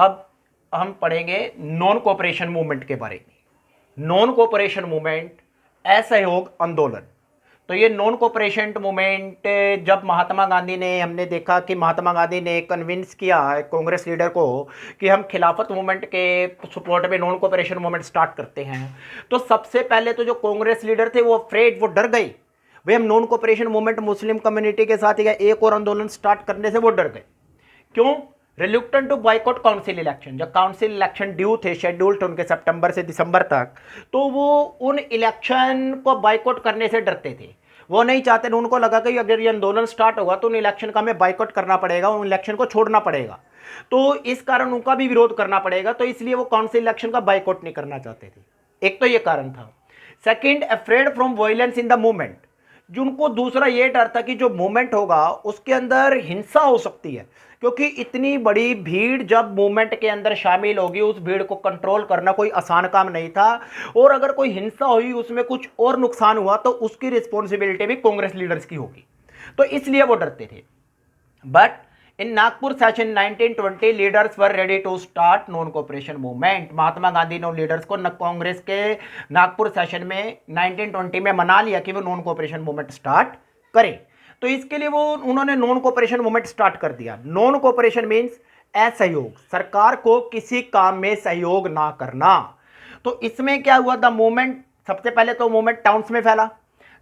अब हम पढ़ेंगे नॉन कोऑपरेशन मूवमेंट के बारे में। नॉन कोऑपरेशन मूवमेंट, असहयोग आंदोलन। तो ये नॉन कोऑपरेशन मूवमेंट जब महात्मा गांधी ने, हमने देखा कि महात्मा गांधी ने कन्विंस किया कांग्रेस लीडर को कि हम खिलाफत मूवमेंट के सपोर्ट में नॉन कोऑपरेशन मूवमेंट स्टार्ट करते हैं, तो सबसे पहले तो जो कांग्रेस लीडर थे वो अफ्रेड, वो डर गए। वे हम non cooperation movement Muslim community के साथ या एक और आंदोलन स्टार्ट करने से वो डर गए। क्यों? रिलुक्टेंट टू बाइकआउट काउंसिल इलेक्शन। जब काउंसिल इलेक्शन ड्यू थे, शेड्यूल थे उनके सितंबर से दिसंबर तक, तो वो उन इलेक्शन को बाइकआउट करने से डरते थे। वो नहीं चाहते थे, उनको लगा कि अगर ये आंदोलन स्टार्ट होगा तो उन इलेक्शन का हमें बाइकआउट करना पड़ेगा, उन इलेक्शन को छोड़ना पड़ेगा, तो इस कारण उनका भी विरोध करना पड़ेगा, तो इसलिए वो काउंसिल इलेक्शन का बाइकआउट नहीं करना चाहते थे। एक तो ये कारण था। Second, afraid from violence in the movement. जिनको दूसरा ये डर था कि जो मूवमेंट होगा उसके अंदर हिंसा हो सकती है, क्योंकि इतनी बड़ी भीड़ जब मूवमेंट के अंदर शामिल होगी, उस भीड़ को कंट्रोल करना कोई आसान काम नहीं था, और अगर कोई हिंसा हुई, उसमें कुछ और नुकसान हुआ, तो उसकी रिस्पॉन्सिबिलिटी भी कांग्रेस लीडर्स की होगी, तो इसलिए वो डरते थे। But in Nagpur session 1920 leaders were ready to start non cooperation movement. Mahatma Gandhi ने लीडर्स को कांग्रेस के नागपुर सेशन में 1920 में मना लिया कि वो नॉन कोऑपरेशन मूवमेंट स्टार्ट करें। तो इसके लिए वो उन्होंने नॉन कोऑपरेशन मूवमेंट स्टार्ट कर दिया। नॉन कोऑपरेशन मीन्स असहयोग, सरकार को किसी काम में सहयोग ना करना। तो इसमें क्या हुआ, द मूवमेंट, सबसे पहले तो मूवमेंट टाउन्स में फैला।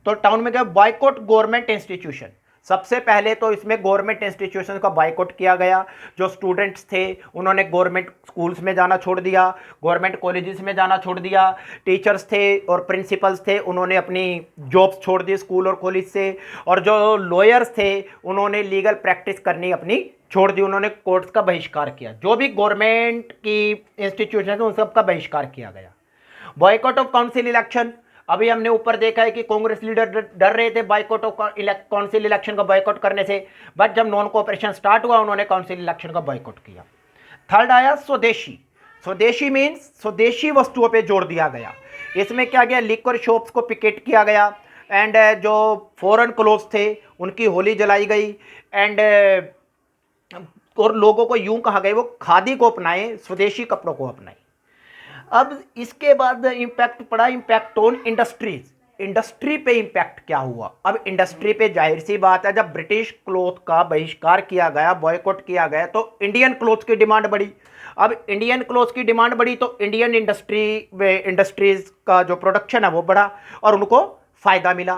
तो टाउन में क्या, बाइकआउट गवर्नमेंट इंस्टीट्यूशन। सबसे पहले तो इसमें गवर्नमेंट इंस्टीट्यूशन का बाइकआउट किया गया। जो स्टूडेंट्स थे उन्होंने गवर्नमेंट स्कूल्स में जाना छोड़ दिया, गवर्नमेंट कॉलेजेस में जाना छोड़ दिया। टीचर्स थे और प्रिंसिपल्स थे, उन्होंने अपनी जॉब्स छोड़ दी स्कूल और कॉलेज से। और जो लॉयर्स थे उन्होंने लीगल प्रैक्टिस करनी अपनी छोड़ दी, उन्होंने कोर्ट्स का बहिष्कार किया। जो भी गवर्नमेंट की इंस्टीट्यूशन है उन सबका बहिष्कार किया गया। बॉयकॉट ऑफ काउंसिल इलेक्शन, अभी हमने ऊपर देखा है कि कांग्रेस लीडर डर रहे थे बाइकआउट ऑफ काउंसिल इलेक्शन का बाइकआउट करने से, बट जब नॉन कोऑपरेशन स्टार्ट हुआ उन्होंने काउंसिल इलेक्शन का बाइकआउट किया। थर्ड आया स्वदेशी। स्वदेशी मीन्स स्वदेशी वस्तुओं पे जोर दिया गया। इसमें क्या गया, लिक्वर शॉप्स को पिकेट किया गया, एंड जो फॉरेन क्लोथ्स थे उनकी होली जलाई गई, एंड और लोगों को यूं कहा गया वो खादी को अपनाएं, स्वदेशी कपड़ों को अपनाएं। अब इसके बाद इंपैक्ट पड़ा, इंपैक्ट ऑन इंडस्ट्रीज। इंडस्ट्री पे इंपैक्ट क्या हुआ? अब इंडस्ट्री पे जाहिर सी बात है, जब ब्रिटिश क्लोथ का बहिष्कार किया गया, बॉयकॉट किया गया, तो इंडियन क्लोथ की डिमांड बढ़ी। अब इंडियन क्लोथ की डिमांड बढ़ी तो इंडियन इंडस्ट्रीज का जो प्रोडक्शन है वो बढ़ा और उनको फायदा मिला।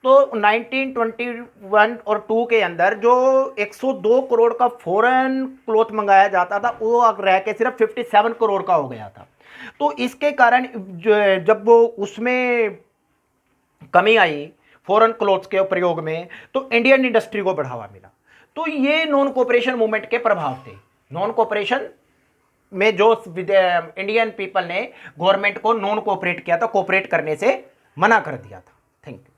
तो 1921 और 2 के अंदर जो 102 करोड़ का फॉरेन क्लोथ मंगाया जाता था वो रह के सिर्फ 57 करोड़ का हो गया था। तो इसके कारण जब वो उसमें कमी आई फॉरेन क्लोथ्स के प्रयोग में, तो इंडियन इंडस्ट्री को बढ़ावा मिला। तो ये नॉन कोऑपरेशन मूवमेंट के प्रभाव थे। नॉन कोऑपरेशन में जो इंडियन पीपल ने गवर्नमेंट को नॉन कोऑपरेट किया था, कोऑपरेट करने से मना कर दिया था। Thank you.